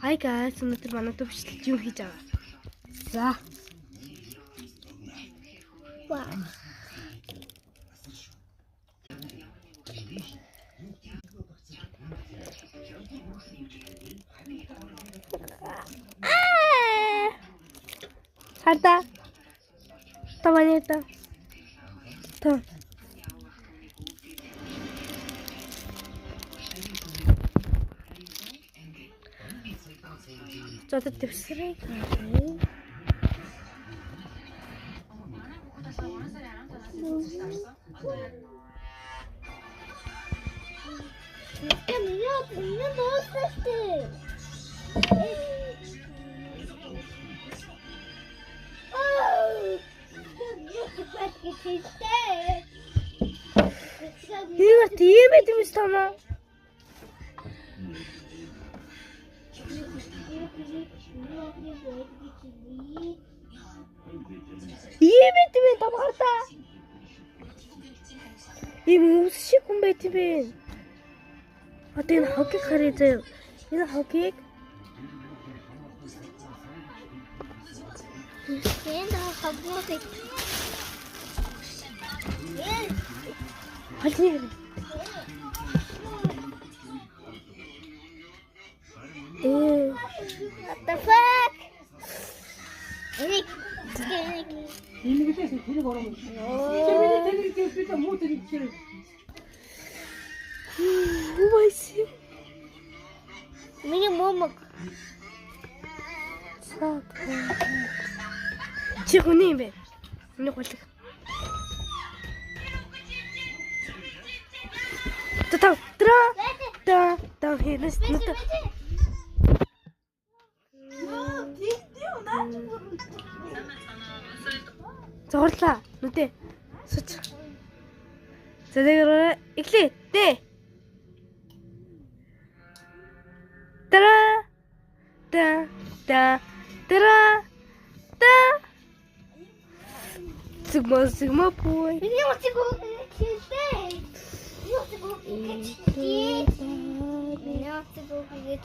Hi guys, өнөөдөр манай төвчлэлт юу хийж байгаа. За. Вау. Харда. Таванета. Та. 저도 딥스레이 가네. Я 넣었었지. 이거 뒤에 뱉으면 있잖아. 이해 뱉으면 다 봤다. 이 무슨 뱉으면 어떤 호킥 가리죠? 이거 호킥? 얘는 호킥. 아니. What the fuck? 이미 그때서 데리고 오라고. 재민이 데리고 그러니까 못 데리지. 맛있어. Меня мама. Тихо, не бей. Не хочет. Там, там, зурлаа. Нүдээ. Суч. Зэдэгрээ иглээ. Дээ. Тара. Та. Сигма пой. Меня вот его кидает. Меня вот его кидает. Меня вот его кидает.